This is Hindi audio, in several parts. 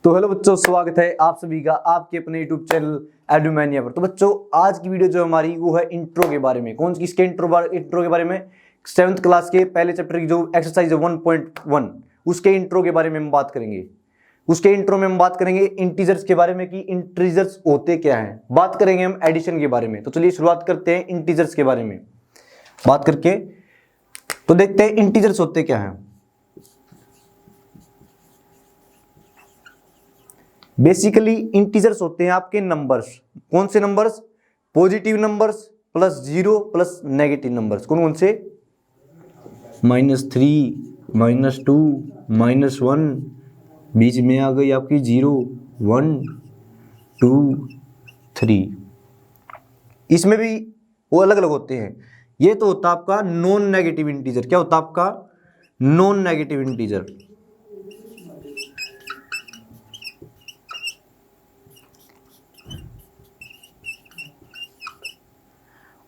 तो हेलो बच्चों, स्वागत है आप सभी का आपके अपने यूट्यूब चैनल एडुमेनिया पर। तो बच्चों, आज की वीडियो जो हमारी वो है इंट्रो के बारे में। कौन सी किसके इंट्रो के बारे में? 7th क्लास के पहले चैप्टर की जो एक्सरसाइज है 1.1 उसके इंट्रो के बारे में हम बात करेंगे। उसके इंट्रो में हम बात करेंगे इंटीजर्स के बारे में कि इंटीजर्स होते क्या हैं। बात करेंगे हम एडिशन के बारे में। तो चलिए शुरुआत करते हैं इंटीजर्स के बारे में बात करके। तो देखते हैं इंटीजर्स होते क्या हैं। बेसिकली इंटीजर्स होते हैं आपके नंबर्स। कौन से numbers? Positive numbers plus zero plus negative numbers. कौन कौन से? -3, -2, -1, बीच में आ गई आपकी 0, 1, 2, 3। इसमें भी वो अलग अलग होते हैं। ये तो होता आपका नॉन नेगेटिव इंटीजर। क्या होता आपका? Non negative integer.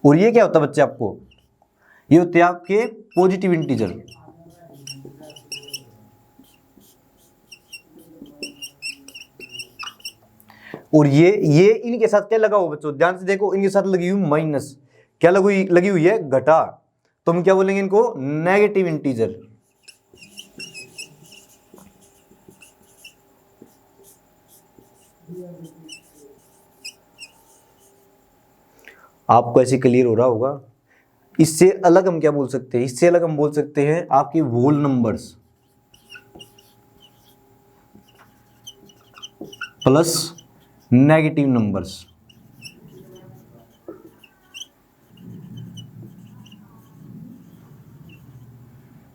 और ये क्या होता है बच्चे आपको? ये होते हैं आपके पॉजिटिव इंटीजर। और ये इनके साथ क्या लगा हुआ बच्चों? ध्यान से देखो, इनके साथ लगी हुई माइनस। क्या लगी हुई है? घटा। तो हम क्या बोलेंगे इनको? Negative integer. आपको ऐसे क्लियर हो रहा होगा। इससे अलग हम क्या बोल सकते हैं? इससे अलग हम बोल सकते हैं आपके whole numbers plus negative numbers.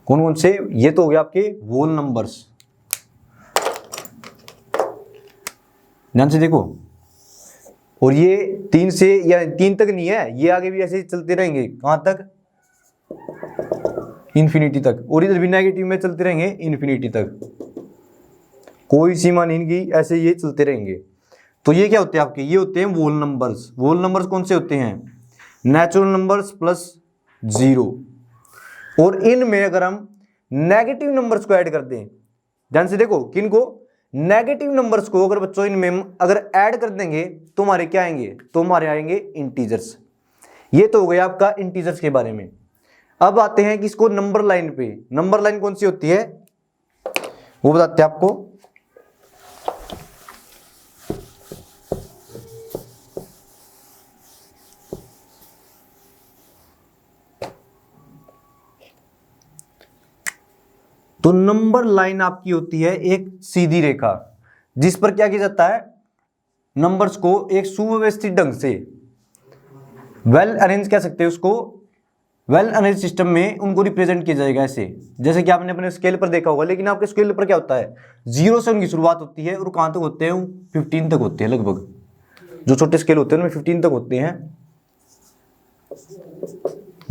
कौन कौन से? ये तो हो गया आपके होल नंबर्स। ध्यान से देखो। और ये 3 से या 3 तक नहीं है, ये आगे भी ऐसे ही चलते रहेंगे। कहां तक? इन्फिनिटी तक। और इधर भी नेगेटिव में चलते रहेंगे इन्फिनिटी तक। कोई सीमा नहीं इनकी, ऐसे ये चलते रहेंगे। तो ये क्या होते हैं आपके? ये होते हैं होल नंबर्स। होल नंबर्स कौन से होते हैं? Natural numbers plus 0। और इनमें अगर हम नेगेटिव नंबर्स को ऐड कर दें, ध्यान से देखो, किनको? नेगेटिव नंबर्स को अगर बच्चों इनमें हम अगर ऐड कर देंगे तो हमारे क्या आएंगे? तो हमारे आएंगे इंटीजर्स। ये तो हो गया आपका इंटीजर्स के बारे में। अब आते हैं किसको? नंबर लाइन पे। नंबर लाइन कौन सी होती है वो बताते हैं आपको। तो नंबर लाइन आपकी होती है एक सीधी रेखा जिस पर क्या किया जाता है? नंबर्स को एक सुव्यवस्थित ढंग से वेल अरेंज कह सकते हैं उसको। वेल अरेंज सिस्टम में उनको रिप्रेजेंट किया जाएगा ऐसे, जैसे कि आपने अपने स्केल पर देखा होगा। लेकिन आपके स्केल पर क्या होता है? 0 से उनकी शुरुआत होती है और कहां तक होते हैं? 15 तक होते हैं लगभग। जो छोटे स्केल होते हैं उनमें 15 तक होते हैं।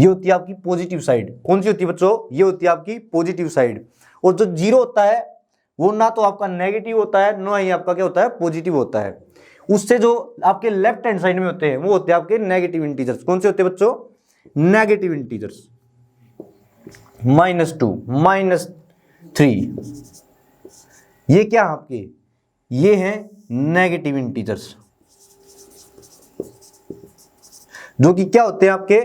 ये होती है आपकी पॉजिटिव साइड। कौन सी होती है बच्चों? ये होती है आपकी पॉजिटिव साइड। और जो 0 होता है वो ना तो आपका नेगेटिव होता है, ना ही आपका क्या होता है? पॉजिटिव होता है। उससे जो आपके लेफ्ट हैंड साइड में होते हैं वो होते हैं आपके नेगेटिव इंटीजर्स। कौन से होते हैं बच्चों? Negative integers. -2, -3, ये क्या आपके? ये हैं नेगेटिव इंटीजर्स, जो कि क्या होते हैं आपके?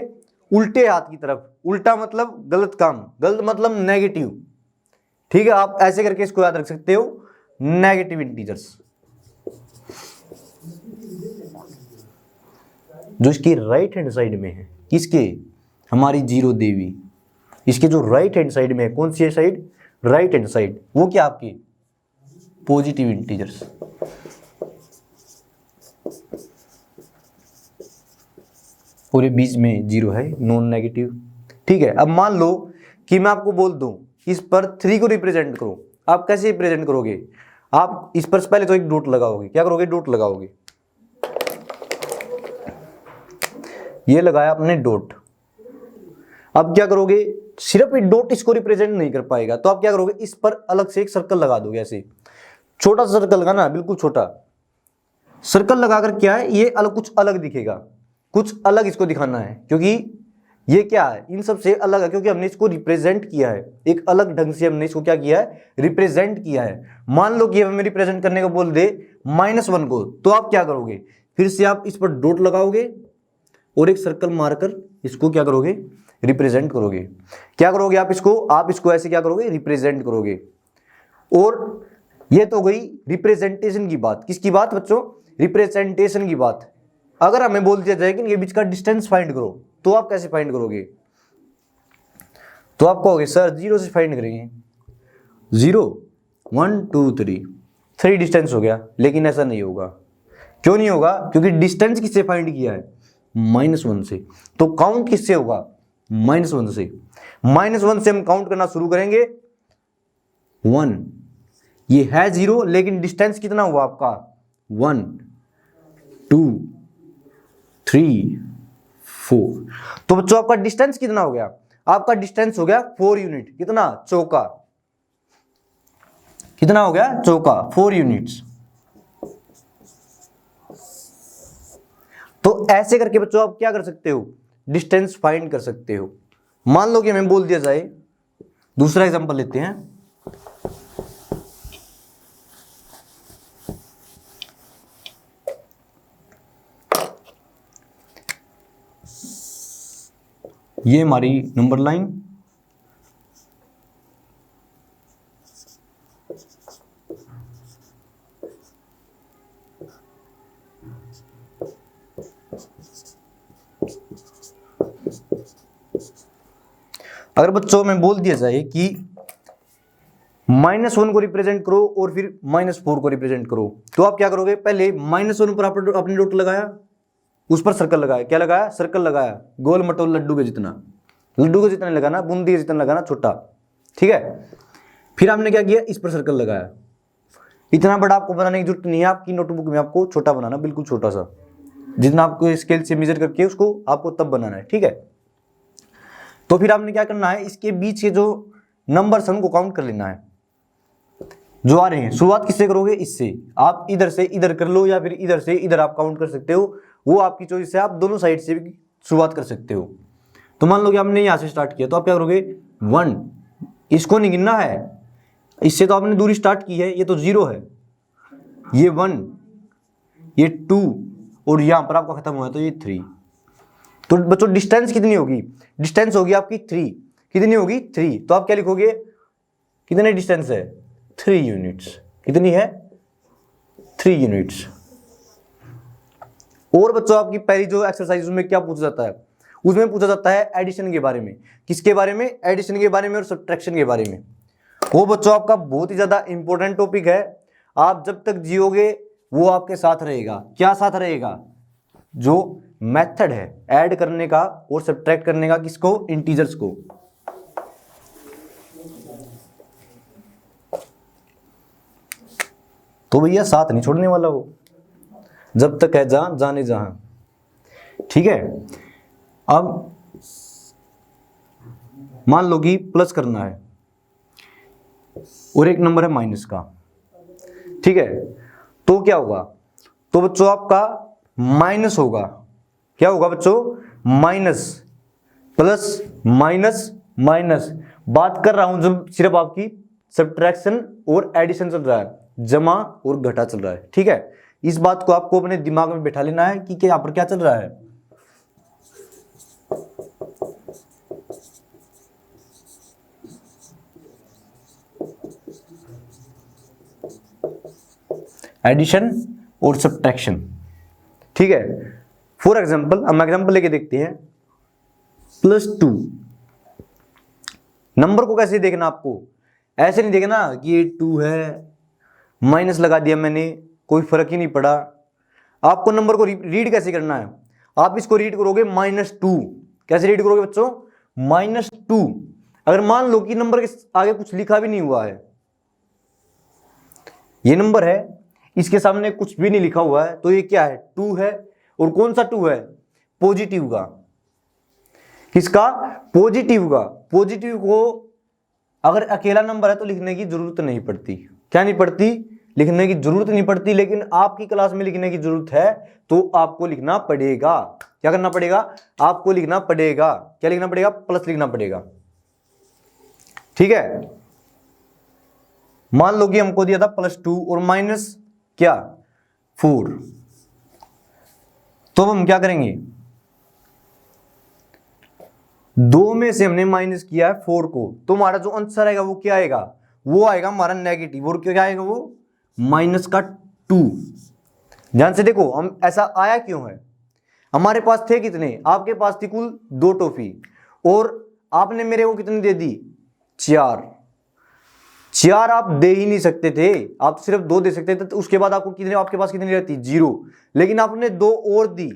उल्टे हाथ की तरफ। उल्टा मतलब गलत काम, गलत मतलब नेगेटिव। ठीक है, आप ऐसे करके इसको याद रख सकते हो, नेगेटिव इंटीजर्स। जो इसकी राइट हैंड साइड में है, किसके? हमारी 0 देवी। इसके जो राइट हैंड साइड में है, कौन सी है साइड? Right hand side. वो क्या आपकी? Positive integers. पूरे बीच में 0 है, नॉन नेगेटिव। ठीक है, अब मान लो कि मैं आपको बोल दूं इस पर 3 को रिप्रेजेंट करो। आप कैसे रिप्रेजेंट करोगे? आप इस पर पहले तो एक डॉट लगाओगे। क्या करोगे? डॉट लगाओगे। ये लगाया आपने डॉट। अब क्या करोगे? सिर्फ एक डॉट इसको रिप्रेजेंट नहीं कर पाएगा, तो आप क्या करोगे? इस पर अलग से एक सर्कल लगा दोगे। ऐसे छोटा सा सर्कल लगाना, बिल्कुल छोटा सर्कल लगाकर क्या है? ये अलग, कुछ अलग दिखेगा, कुछ अलग इसको दिखाना है। क्योंकि ये क्या है, इन सब से अलग है क्योंकि हमने इसको रिप्रेजेंट किया है, एक अलग ढंग से हमने इसको क्या किया है, रिप्रेजेंट किया है। मान लो कि हमें रिप्रेजेंट करने को बोल दे -1 को, तो आप क्या करोगे, फिर से आप इस पर डॉट लगाओगे और एक सर्कल मारकर इसको क्या करोगे, रिप्रेजेंट करोगे। क्या करोगे आप इसको ऐसे क्या करोगे, रिप्रेजेंट करोगे। और ये तो गई रिप्रेजेंटेशन की बात। किसकी बात बच्चों, रिप्रेजेंटेशन की बात। अगर हमें बोल दिया जाए कि इनके बीच का डिस्टेंस फाइंड करो, तो आप कैसे फाइंड करोगे, तो आप कहोगे सर 0 से फाइंड करेंगे, 0 1 2 3 डिस्टेंस हो गया। लेकिन ऐसा नहीं होगा। क्यों नहीं होगा, क्योंकि डिस्टेंस किससे फाइंड किया है, -1 से। तो काउंट किससे होगा, -1 से। -1 से हम काउंट करना शुरू करेंगे, 1, ये है 0 लेकिन डिस्टेंस कितना हुआ आपका, 1 2 3 4। तो बच्चों आपका डिस्टेंस कितना हो गया, आपका डिस्टेंस हो गया 4 यूनिट। कितना, चौका। कितना हो गया, चौका, 4 यूनिट्स। तो ऐसे करके बच्चों आप क्या कर सकते हो, डिस्टेंस फाइंड कर सकते हो। मान लो कि हमें बोल दिया जाए, दूसरा एग्जांपल लेते हैं। ये हमारी नंबर लाइन, अगर बच्चों में बोल दिया जाए कि -1 को रिप्रेजेंट करो और फिर -4 को रिप्रेजेंट करो, तो आप क्या करोगे, पहले -1 पर आपने डॉट लगाया, उस पर सर्कल लगाया। क्या लगाया, सर्कल लगाया, गोल मटोल लड्डू के जितना, लड्डू के जितना लगाना, बूंदी के जितना लगाना, छोटा, ठीक है। फिर आपने क्या किया, इस पर सर्कल लगाया। इतना बड़ा आपको बनाने की जरूरत नहीं है, आपकी नोटबुक में आपको छोटा बनाना, बिल्कुल छोटा सा, जितना आपको स्केल से मेजर करके उसको आपको तब बनाना है, ठीक है। तो फिर आपने क्या करना है, इसके बीच के जो नंबर्स हैं उनको काउंट कर लेना है, जो आ रहे हैं। शुरुआत किससे करोगे, इससे। आप इधर से इधर कर लो या फिर इधर से इधर आप काउंट कर सकते हो, वो आपकी चॉइस है। आप दोनों साइड से भी शुरुआत कर सकते हो। तो मान लो कि आपने यहाँ से स्टार्ट किया, तो आप क्या करोगे, 1, इसको नहीं गिनना है, इससे तो आपने दूरी स्टार्ट की है, ये तो 0 है, ये 1, ये 2 और यहाँ पर आपका खत्म हुआ है, तो ये 3। तो बच्चों डिस्टेंस कितनी होगी, डिस्टेंस होगी आपकी 3। कितनी होगी, 3। तो आप क्या लिखोगे, कितने डिस्टेंस है, 3 यूनिट्स। कितनी है, 3 यूनिट्स। और बच्चों आपकी पहली जो एक्सरसाइज में क्या पूछा जाता है, उसमें पूछा जाता है एडिशन के बारे में। किसके बारे में, एडिशन के बारे में और सब्ट्रैक्शन के बारे में। वो बच्चों आपका बहुत ही ज्यादा इंपॉर्टेंट टॉपिक है। आप जब तक जियोगे वो आपके साथ रहेगा। क्या साथ रहेगा, जो मेथड है ऐड करने का और सब्ट्रैक्ट करने का, किसको, इंटीजर्स को। तो भैया साथ नहीं छोड़ने वाला वो, जब तक है जहां जाने जहां, ठीक है। अब मान लो कि प्लस करना है और एक नंबर है माइनस का, ठीक है। तो क्या होगा, तो बच्चों आपका माइनस होगा। क्या होगा बच्चों, माइनस, प्लस माइनस माइनस। बात कर रहा हूं जब सिर्फ आपकी सब्ट्रैक्शन और एडिशन चल रहा है, जमा और घटा चल रहा है, ठीक है। इस बात को आपको अपने दिमाग में बैठा लेना है कि यहाँ पर क्या चल रहा है। एडिशन और सब्ट्रैक्शन, ठीक है। फॉर एग्जांपल हम एग्जांपल लेके देखते हैं, +2। नंबर को कैसे देखना, आपको ऐसे नहीं देखना कि ये 2 है, माइनस लगा दिया मैंने, कोई फर्क ही नहीं पड़ा। आपको नंबर को रीड कैसे करना है, आप इसको रीड करोगे -2। कैसे रीड करोगे बच्चों, -2। अगर मान लो कि नंबर के आगे कुछ लिखा भी नहीं हुआ है, ये नंबर है, इसके सामने कुछ भी नहीं लिखा हुआ है, तो ये क्या है, 2 है। और कौन सा 2 है, पॉजिटिव का। किसका, पॉजिटिव का। पॉजिटिव को अगर अकेला नंबर है तो लिखने की जरूरत नहीं पड़ती। क्या नहीं पड़ती, लिखने की जरूरत नहीं पड़ती, लेकिन आपकी क्लास में लिखने की जरूरत है तो आपको लिखना पड़ेगा। क्या करना पड़ेगा? आपको लिखना पड़ेगा। क्या लिखना पड़ेगा? प्लस लिखना पड़ेगा। ठीक है, मान लो कि हमको दिया था +2 और माइनस क्या 4, तो हम क्या करेंगे? 2 में से हमने माइनस किया है 4 को, तो हमारा जो आंसर आएगा वो क्या आएगा? वो आएगा हमारा नेगेटिव। और क्या आएगा? वो -2। ध्यान से देखो, हम ऐसा आया क्यों है? हमारे पास थे कितने? आपके पास थी कुल 2 टॉफी और आपने मेरे को कितनी दे दी? 4 आप दे ही नहीं सकते थे, आप सिर्फ 2 दे सकते थे, तो उसके बाद आपको कितने, आपके पास कितनी रहती? 0। लेकिन आपने 2 और दी,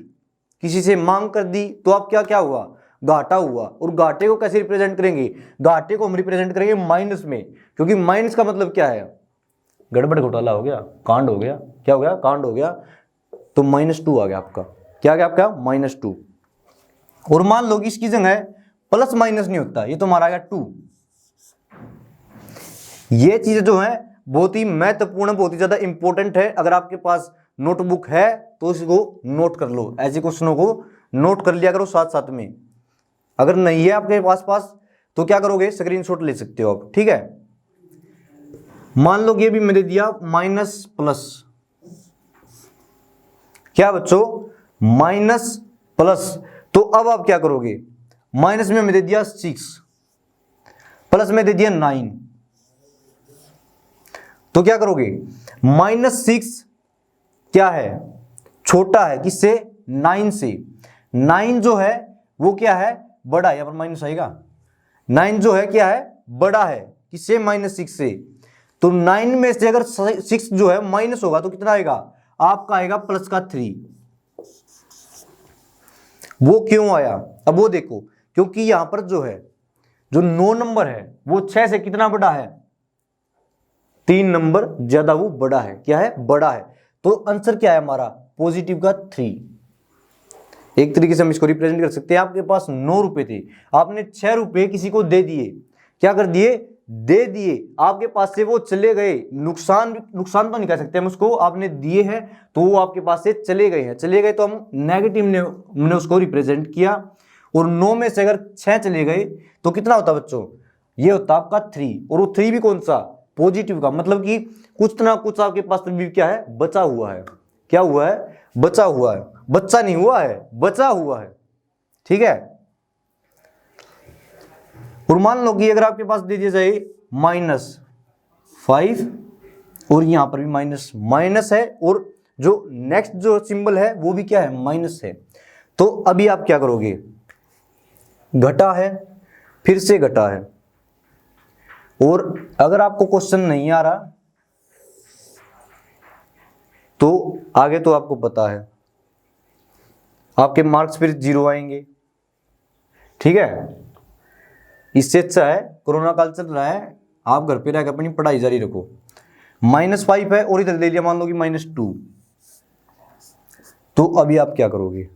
किसी से मांग कर दी, तो आप क्या हुआ? घाटा हुआ। और घाटे को कैसे रिप्रेजेंट करेंगे? घाटे को हम रिप्रेजेंट करेंगे माइनस में, क्योंकि माइनस का मतलब क्या है? गड़बड़ घोटाला हो गया, कांड हो गया। क्या हो गया? कांड हो गया। तो -2 आ गया आपका। क्या आ गया आपका? -2। और मान लो कि इसकी जगह प्लस माइनस नहीं होता, ये तो हमारा आ गया 2। ये चीजें जो है बहुत ही महत्वपूर्ण, बहुत ही ज्यादा इंपॉर्टेंट है। अगर आपके पास नोटबुक है तो इसको नोट कर लो, ऐसे क्वेश्चनों को नोट कर लिया करो साथ साथ में। अगर नहीं है आपके पास तो क्या करोगे? स्क्रीनशॉट ले सकते हो आप। ठीक है, मान लो कि ये भी मैंने दिया माइनस प्लस। क्या बच्चों? Minus plus. तो अब आप क्या करोगे? माइनस में मैंने दे दिया 6, प्लस में दे दिया 9, तो क्या करोगे? -6 क्या है? छोटा है किससे? 9 से। 9 जो है वो क्या है? बड़ा है। यहां पर माइनस आएगा। 9 जो है क्या है? बड़ा है किससे? -6 से। तो 9 में से अगर 6 जो है माइनस होगा तो कितना आएगा? आपका आएगा प्लस का 3। वो क्यों आया? अब वो देखो, क्योंकि यहां पर जो है, जो 9 नंबर है वो 6 से कितना बड़ा है? 3 नंबर ज्यादा वो बड़ा है। क्या है? बड़ा है। तो आंसर क्या है हमारा? पॉजिटिव का 3। एक तरीके से हम इसको रिप्रेजेंट कर सकते हैं। आपके पास 9 रुपए थे, आपने 6 रुपए किसी को दे दिए। क्या कर दिए? दे दिए। आपके पास से वो चले गए। नुकसान तो नहीं कह सकते हम उसको, आपने दिए हैं तो वो आपके पास से चले गए हैं। चले गए तो हम नेगेटिव ने उसको रिप्रेजेंट किया। और 9 में से अगर 6 चले गए तो कितना होता बच्चों? ये होता आपका 3। और वो 3 भी कौन सा? पॉजिटिव का। मतलब कि कुछ ना कुछ आपके पास भी क्या है? बचा हुआ है। क्या हुआ है? बचा हुआ है। बच्चा नहीं हुआ है, बचा हुआ है। ठीक है, और मान लो कि अगर आपके पास दे दिया जाए -5 और यहां पर भी माइनस है, और जो नेक्स्ट जो सिंबल है वो भी क्या है? माइनस है। तो अभी आप क्या करोगे? घटा है, फिर से घटा है। और अगर आपको क्वेश्चन नहीं आ रहा तो आगे तो आपको पता है, आपके मार्क्स फिर 0 आएंगे। ठीक है, इससे अच्छा है, कोरोना काल चल रहा है, आप घर पे रहकर अपनी पढ़ाई जारी रखो। -5 है और इधर ले लिया मान लो कि -2। तो अभी आप क्या करोगे?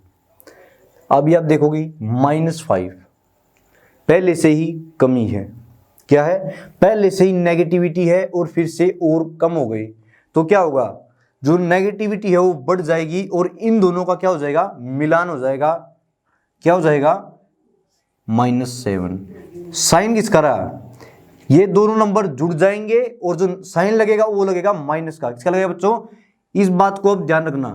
अभी आप देखोगे -5 पहले से ही कमी है। क्या है? पहले से ही नेगेटिविटी है और फिर से और कम हो गई। तो क्या होगा? जो नेगेटिविटी है वो बढ़ जाएगी और इन दोनों का क्या हो जाएगा? मिलान हो जाएगा। क्या हो जाएगा? -7। साइन किसका रहा? ये दोनों नंबर जुड़ जाएंगे और जो साइन लगेगा वो लगेगा माइनस का। किसका लगेगा बच्चों? इस बात को अब ध्यान रखना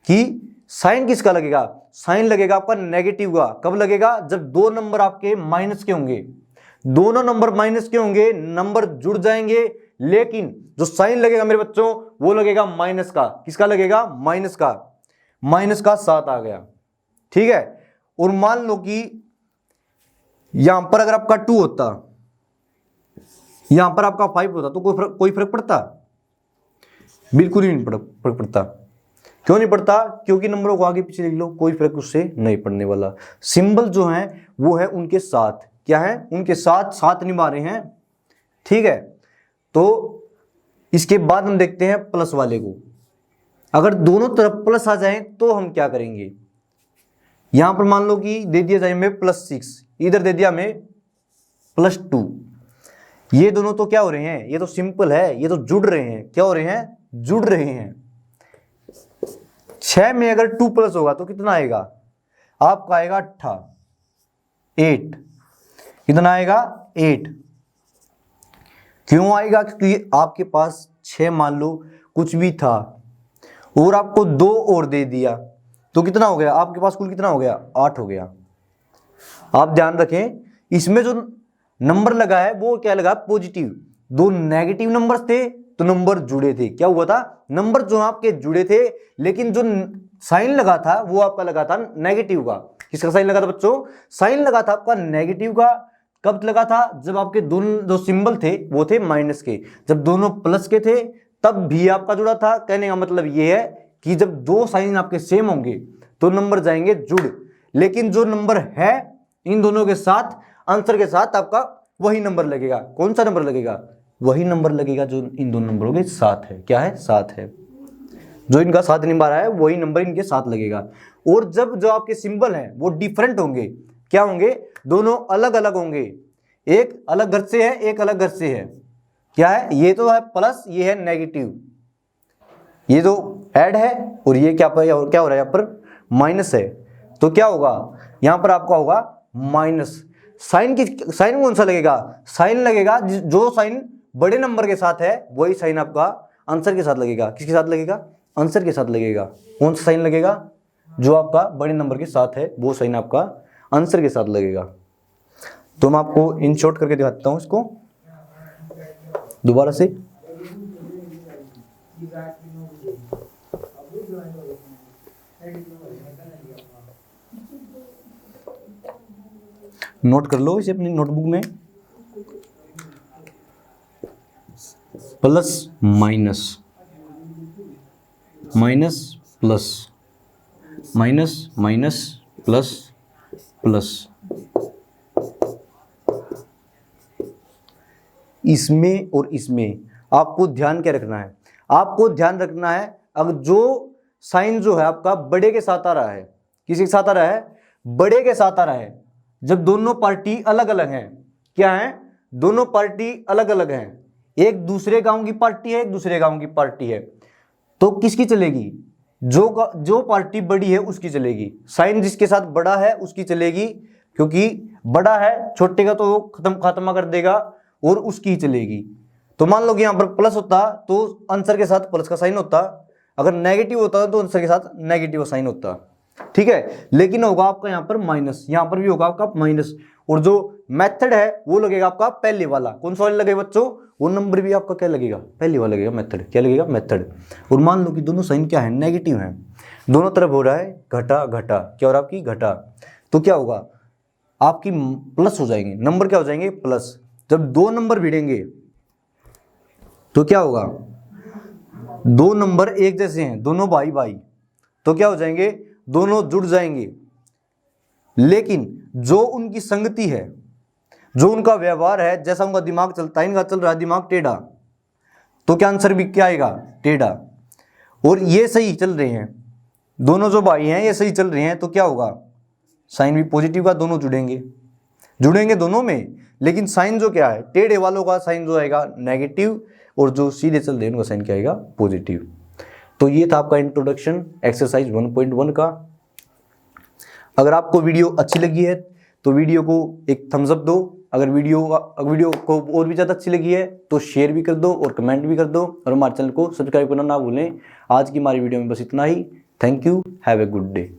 कि साइन किसका लगेगा? साइन लगेगा आपका नेगेटिव का। कब लगेगा? जब 2 नंबर आपके माइनस के होंगे। दोनों नंबर माइनस के होंगे, नंबर जुड़ जाएंगे, लेकिन जो साइन लगेगा मेरे बच्चों वो लगेगा माइनस का। किसका लगेगा? माइनस का। -7 आ गया। ठीक है, और मान लो कि यहां पर अगर आपका 2 होता, यहां पर आपका 5 होता तो कोई फर्क पड़ता? बिल्कुल ही नहीं फर्क पड़ता। क्यों नहीं पड़ता? क्योंकि नंबरों को आगे पीछे लिख लो, कोई फर्क उससे नहीं पड़ने वाला। सिंबल जो है वो है उनके साथ। क्या है? उनके साथ निभा रहे हैं। ठीक है, तो इसके बाद हम देखते हैं प्लस वाले को। अगर दोनों तरफ प्लस आ जाए तो हम क्या करेंगे? यहां पर मान लो कि दे दिया जाए हमें +6, इधर दे दिया हमें +2। ये दोनों तो क्या हो रहे हैं, ये तो सिंपल है, ये तो जुड़ रहे हैं। क्या हो रहे हैं, जुड़ रहे हैं। 6 में अगर 2 प्लस होगा तो कितना आएगा आपका, आएगा 8। कितना आएगा, 8। क्यों आएगा, क्योंकि आपके पास 6 मान लो कुछ भी था और आपको 2 और दे दिया तो कितना हो गया आपके पास, कुल कितना हो गया, 8 हो गया। आप ध्यान रखें, इसमें जो नंबर लगा है वो क्या लगा, पॉजिटिव। 2 नेगेटिव नंबर थे तो नंबर जुड़े थे। क्या हुआ था, नंबर जो आपके जुड़े थे, लेकिन जो साइन लगा था वो आपका लगा था नेगेटिव का। किसका साइन लगा था बच्चों, साइन लगा था आपका नेगेटिव का। कब लगा था, जब आपके दोनों जो सिंबल थे वो थे माइनस के। जब दोनों प्लस के थे तब भी आपका जुड़ा था। कहने का मतलब ये है कि जब 2 साइन आपके सेम होंगे तो नंबर जाएंगे जुड़। लेकिन जो नंबर है इन दोनों के साथ, आंसर के साथ आपका वही नंबर लगेगा। कौन सा नंबर लगेगा, वही नंबर लगेगा जो इन दोनों नंबरों के साथ है। क्या है, साथ है। जो इनका साथ निभा रहा है वही नंबर इनके साथ लगेगा। और जब जो आपके सिंबल हैं वो डिफरेंट होंगे, क्या होंगे, दोनों अलग अलग होंगे। एक अलग घर से है, एक अलग घर से है। क्या है, ये तो है प्लस, ये है नेगेटिव। ये तो ऐड है और ये क्या हो रहा है, यहाँ पर माइनस है। तो क्या होगा, यहां पर आपका होगा माइनस। साइन कौन सा लगेगा, साइन लगेगा जो साइन बड़े नंबर के साथ है वही साइन आपका आंसर के साथ लगेगा। किसके साथ लगेगा, आंसर के साथ लगेगा। कौन सा साइन लगेगा, जो आपका बड़े नंबर के साथ है वो साइन आपका आंसर के साथ लगेगा। तो मैं आपको इन शॉर्ट करके दिखाता हूं इसको दोबारा से। नोट कर लो इसे अपनी नोटबुक में, plus minus, minus plus, minus minus plus plus. इसमें और इसमें आपको ध्यान क्या रखना है, आपको ध्यान रखना है अगर जो साइन जो है आपका बड़े के साथ आ रहा है, किसी के साथ आ रहा है, बड़े के साथ आ रहा है। जब दोनों पार्टी अलग अलग हैं, क्या है, दोनों पार्टी अलग अलग हैं, एक दूसरे गांव की पार्टी है, एक दूसरे गांव की पार्टी है, तो किसकी चलेगी, जो पार्टी बड़ी है उसकी चलेगी। साइन जिसके साथ बड़ा है उसकी चलेगी, क्योंकि बड़ा है, छोटे का तो वो खत्म कर देगा और उसकी ही चलेगी। तो मान लो कि यहां पर प्लस होता तो आंसर के साथ प्लस का साइन होता, अगर नेगेटिव होता तो आंसर के साथ नेगेटिव साइन होता। ठीक है, लेकिन होगा आपका यहां पर माइनस, यहां पर भी होगा आपका माइनस। और जो मेथड है वो लगेगा आपका पहले वाला। कौन सा वाला लगेगा बच्चों, वो नंबर भी आपका क्या लगेगा, पहले वाला लगेगा, मेथड। क्या लगेगा, मेथड। और मान लो कि दोनों साइन क्या है, नेगेटिव है, दोनों तरफ हो रहा है घटा घटा। क्या हो रहा है आपकी, घटा। तो क्या होगा, आपकी प्लस हो जाएंगे, नंबर क्या हो जाएंगे, प्लस। जब 2 नंबर भिड़ेंगे तो क्या होगा, 2 नंबर एक जैसे हैं, दोनों भाई भाई, तो क्या हो जाएंगे, दोनों जुड़ जाएंगे। लेकिन जो उनकी संगति है, जो उनका व्यवहार है, जैसा उनका दिमाग चलता है, इनका चल रहा है दिमाग टेढ़ा, तो क्या आंसर भी क्या आएगा, टेढ़ा। और ये सही चल रहे हैं, दोनों जो भाई हैं ये सही चल रहे हैं, तो क्या होगा, साइन भी पॉजिटिव का, दोनों जुड़ेंगे दोनों में। लेकिन साइन जो क्या है, टेढ़े वालों का साइन जो आएगा नेगेटिव, और जो सीधे चल रहे हैं उनका साइन क्या आएगा, पॉजिटिव। तो ये था आपका इंट्रोडक्शन एक्सरसाइज 1.1 का। अगर आपको वीडियो अच्छी लगी है तो वीडियो को एक थम्स अप दो। अगर वीडियो को और भी ज़्यादा अच्छी लगी है तो शेयर भी कर दो और कमेंट भी कर दो, और हमारे चैनल को सब्सक्राइब करना ना भूलें। आज की हमारी वीडियो में बस इतना ही। Thank you, have a good day.